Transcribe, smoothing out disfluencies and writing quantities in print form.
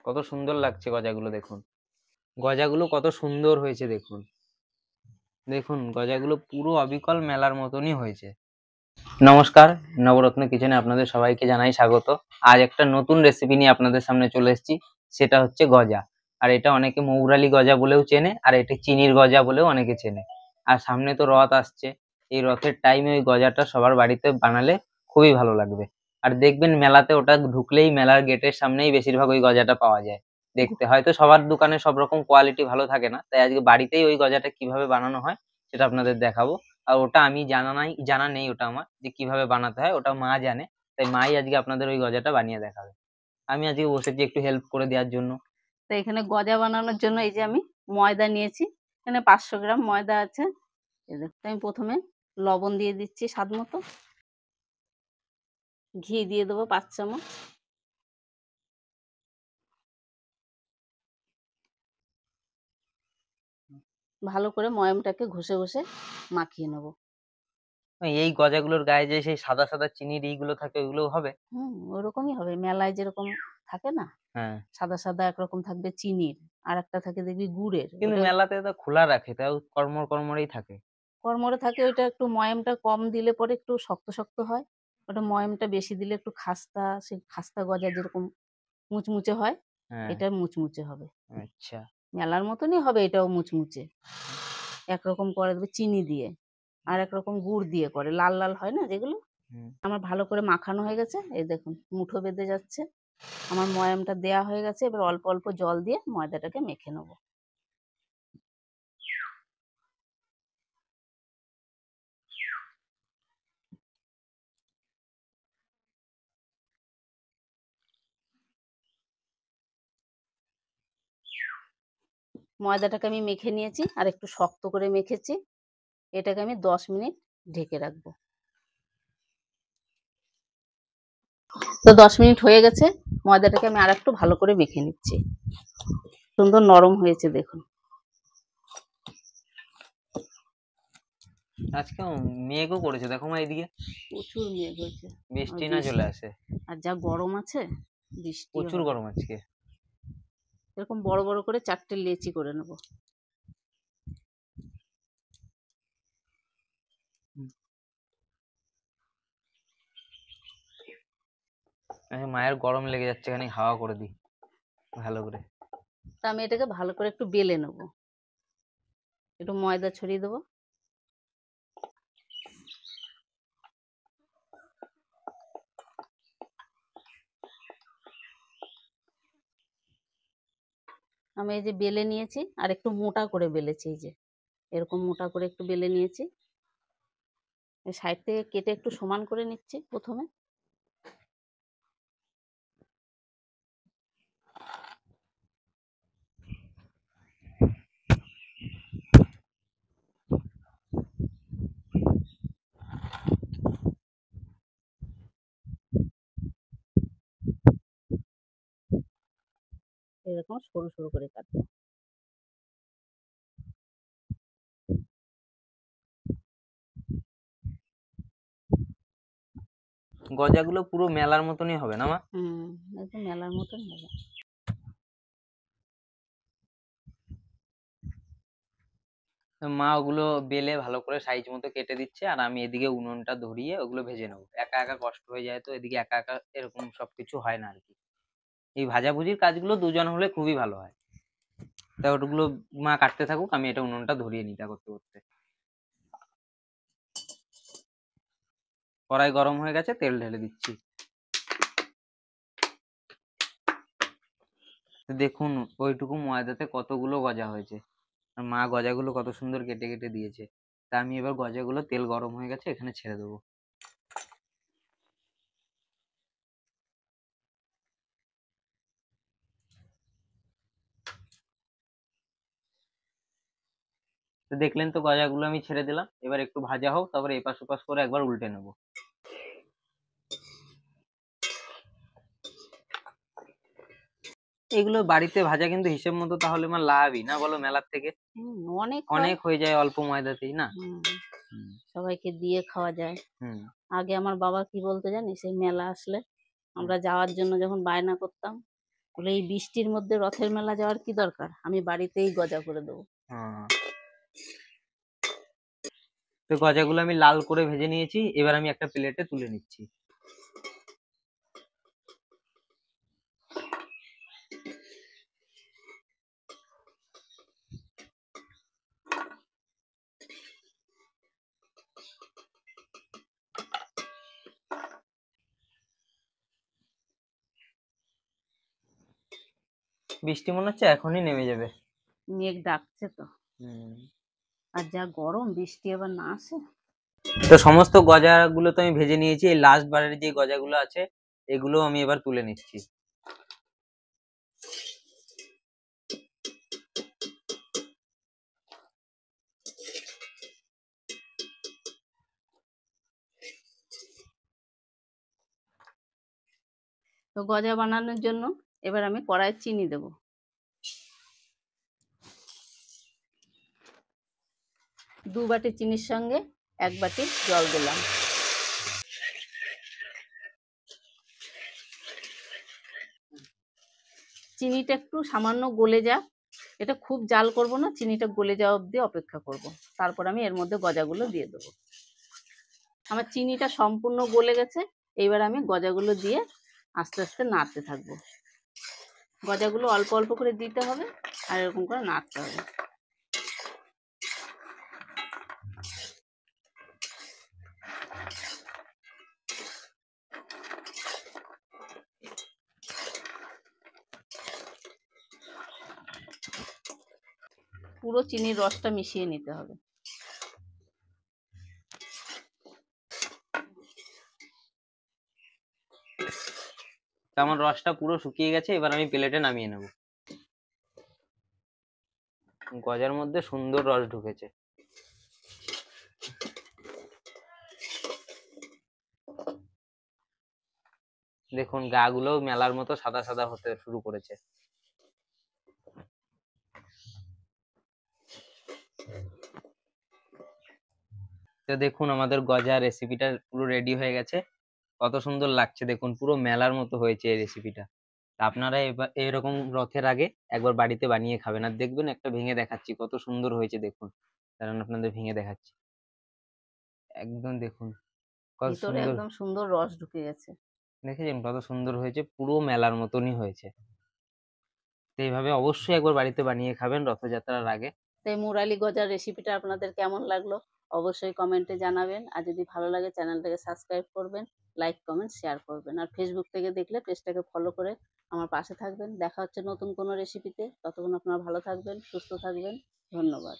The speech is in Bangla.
কত সুন্দর লাগছে গজাগুলো, দেখুন গজাগুলো কত সুন্দর হয়েছে। দেখুন দেখুন গজাগুলো পুরো অবিকল মেলার মতনই হয়েছে। নমস্কার, নবরত্ন কিচেনে আপনাদের সবাইকে জানাই স্বাগত। আজ একটা নতুন রেসিপি নিয়ে আপনাদের সামনে চলে এসেছি, সেটা হচ্ছে গজা। আর এটা অনেকে মৌরালি গজা বলেও চেনে, আর এটা চিনির গজা বলেও অনেকে চেনে। আর সামনে তো রথ আসছে, এই রথের টাইমে ওই গজাটা সবার বাড়িতে বানালে খুবই ভালো লাগবে। আর দেখবেন মেলাতে ওটা ঢুকলেই মেলার গেটের সামনেই বেশিরভাগ ওই গজাটা পাওয়া যায় দেখতে। হয়তো সবার দোকানে সব রকম কোয়ালিটি ভালো থাকে না, তাই আজকে বাড়িতেই ওই গজাটা কিভাবে বানানো হয় সেটা আপনাদের দেখাবো। আর ওটা আমি জানা নেই, ওটা আমার যে কিভাবে বানাতে হয় ওটা মা জানে, তাই মাই আজকে আপনাদের ওই গজাটা বানিয়ে দেখাবে। আমি আজকে বসেছি একটু হেল্প করে দেওয়ার জন্য। তো এখানে গজা বানানোর জন্য এই যে আমি ময়দা নিয়েছি, এখানে 500 গ্রাম ময়দা আছে। এই দেখো, আমি প্রথমে লবণ দিয়ে দিচ্ছি স্বাদ মতো, ঘি দিয়ে দেবো 5 চামচ, ভালো করে ময়ামটাকে ঘষে ঘষে মাখিয়ে নেবো। এই গজাগুলোর গায়ে যে সেই সাদা সাদা চিনির এইগুলো থাকে ওইগুলো হবে? ওরকমই হবে, মেলায় যেরকম থাকে না, হ্যাঁ, সাদা সাদা একরকম থাকবে চিনির, আর একটা থাকে দেখবি গুড়ের। কিন্তু ওটা মেলাতে তো খোলা রাখে, তাও কড়মড় কড়মড়েই থাকে। কড়মড়ে থাকে, ওইটা একটু ময়ামটা কম দিলে পরে একটু শক্ত শক্ত হয়, ওটা ময়ামটা বেশি দিলে একটু খাস্তা, সেই খাস্তা গজা যেরকম মুচমুচে হয়, হ্যাঁ, এটা মুচমুচে হবে। আচ্ছা। মেলার মতনই হবে এটাও মুচমুচে। একরকম করে দেবে চিনি দিয়ে, আর একরকম গুড় দিয়ে করে, লাল লাল হয় না যেগুলো। হুম। আমার ভালো করে মাখানো হয়ে গেছে, এই দেখুন মুঠো বেঁধে যাচ্ছে। আমার ময়ামটা দেয়া হয়ে গেছে, এবার অল্প অল্প জল দিয়ে ময়দাটাকে মেখে নেবো। ময়দাটাকে আমি মেখে নিয়েছি, আর একটু শক্ত করে মেখেছি। এটাকে আমি 10 মিনিট ঢেকে রাখবো। তো 10 মিনিট হয়ে গেছে, ময়দাটাকে আমি আর একটু ভালো করে মেখে নিচ্ছি। সুন্দর নরম হয়েছে দেখুন। আজকে মেঘও করেছে দেখো মা, এইদিকে প্রচুর মেঘ হয়েছে। বৃষ্টি না চলে আসে। আর যা গরম আছে, বৃষ্টি প্রচুর হবে। গরম আজকে। এরকম বড় বড় করে 4টে লেচি করে নেব। মায়ের গরম লেগে যাচ্ছে, খানিক হাওয়া করে দিই ভালো করে। তা আমি এটাকে ভালো করে একটু বেলে নেব, একটু ময়দা ছড়িয়ে দেবো। আমি এই যে বেলে নিয়েছি, আর একটু মোটা করে বেলেছি, এই যে এরকম মোটা করে একটু বেলে নিয়েছি। সাইড থেকে কেটে একটু সমান করে নিচ্ছি প্রথমে। এরকম সরু সরু করে কাটবো। গজাগুলো পুরো মেলার মতনই হবে না মা? একদম মেলার মতন হবে। মা ওগুলো বেলে ভালো করে সাইজ মতো কেটে দিচ্ছে, আর আমি এদিকে উনুনটা ধরিয়ে ওগুলো ভেজে নেবো। একা একা কষ্ট হয়ে যায়, তো এদিকে একা একা এরকম সবকিছু হয় না আর কি। এই ভাজাভুজির কাজগুলো দুজন হলে খুবই ভালো হয়। তাই ওগুলো মা কাটতে থাকুক, আমি এটা উনুনটা ধরিয়ে নিই তা করতে করতে। কড়াই গরম হয়ে গেছে, তেল ঢেলে দিচ্ছি। দেখুন ওইটুকু ময়দাতে কতগুলো গজা হয়েছে, আর মা গজাগুলো কত সুন্দর কেটে কেটে দিয়েছে। তা আমি এবার গজাগুলো, তেল গরম হয়ে গেছে, এখানে ছেড়ে দেবো। তো দেখলেন তো গজাগুলো আমি ছেড়ে দিলাম, এবার একটু ভাজা হোক, তারপরে এপাশ ওপাশ করে একবার উল্টে নেবো। এগুলো বাড়িতে ভাজা কিন্তু হিসেব মতো তাহলে আমার লাভই না, বলো, মেলার থেকে অনেক অনেক হয়ে যায় অল্প ময়দাতেই না। সবাইকে দিয়ে খাওয়া যায়। হুম। আগে আমার বাবা কি বলতো জানিস, এই মেলা আসলে আমরা যাওয়ার জন্য যখন বায়না করতাম, বলে এই বৃষ্টির মধ্যে রথের মেলা যাওয়ার কি দরকার, আমি বাড়িতেই গজা করে দেবো। হ্যাঁ, তো গজাগুলো আমি লাল করে ভেজে নিয়েছি, এবার আমি একটা প্লেটে তুলে নিচ্ছি। বৃষ্টি মনে হচ্ছে এখনই নেমে যাবে। মেঘ ডাকছে তো, হুম। আর যা গরম, বৃষ্টি আবার না আসে। তো সমস্ত গজাগুলো তো আমি ভেজে নিয়েছি, এই লাস্ট বারের যে গজাগুলো আছে এগুলো আমি এবার তুলে নিচ্ছি। তো গজা বানানোর জন্য এবার আমি কড়াইয়ে চিনি দেব। দু বাটি চিনির সঙ্গে 1 বাটি জল দিলাম। চিনিটা একটু সামান্য গলে যাক, এটা খুব জাল করব না, চিনিটা গলে যাওয়া অবধি অপেক্ষা করব। তারপর আমি এর মধ্যে গজাগুলো দিয়ে দেবো। আমার চিনিটা সম্পূর্ণ গলে গেছে, এইবার আমি গজাগুলো দিয়ে আস্তে আস্তে নাড়তে থাকবো। গজাগুলো অল্প অল্প করে দিতে হবে আর এরকম করে নাড়তে হবে। পুরো চিনির রসটা মিশিয়ে নিতে হবে। তো আমার রসটা পুরো শুকিয়ে গেছে, এবার আমি প্লেটে নামিয়ে নেব। গজার মধ্যে সুন্দর রস ঢুকেছে। দেখুন গা গুলো মেলার মতো সাদা সাদা হতে শুরু করেছে। তো দেখুন আমাদের গজা রেসিপিটা পুরো রেডি হয়ে গেছে। কত সুন্দর লাগছে দেখুন, পুরো মেলার মতো হয়েছে এই রেসিপিটা। আপনারা এবার এরকম রথের আগে একবার বাড়িতে বানিয়ে খাবেন, আর দেখবেন একটা ভেঙে দেখাচ্ছি কত সুন্দর হয়েছে দেখুন। কারণ আপনাদের ভেঙে দেখাচ্ছি, একদম দেখুন কত ভিতরে সুন্দর। একদম সুন্দর রস ঢুকে গেছে। দেখেছেন কত সুন্দর হয়েছে, পুরো মেলার মতনই হয়েছে। তো এইভাবে অবশ্যই একবার বাড়িতে বানিয়ে খাবেন রথযাত্রার আগে। তো এই মুরালি গজার রেসিপিটা আপনাদের কেমন লাগলো অবশ্যই কমেন্টে জানাবেন, আর যদি ভালো লাগে চ্যানেলটাকে সাবস্ক্রাইব করবেন, লাইক কমেন্ট শেয়ার করবেন, আর ফেসবুক থেকে দেখলে পেজটাকে ফলো করে আমার পাশে থাকবেন। দেখা হচ্ছে নতুন কোনো রেসিপিতে, ততক্ষণ আপনারা ভালো থাকবেন, সুস্থ থাকবেন। ধন্যবাদ।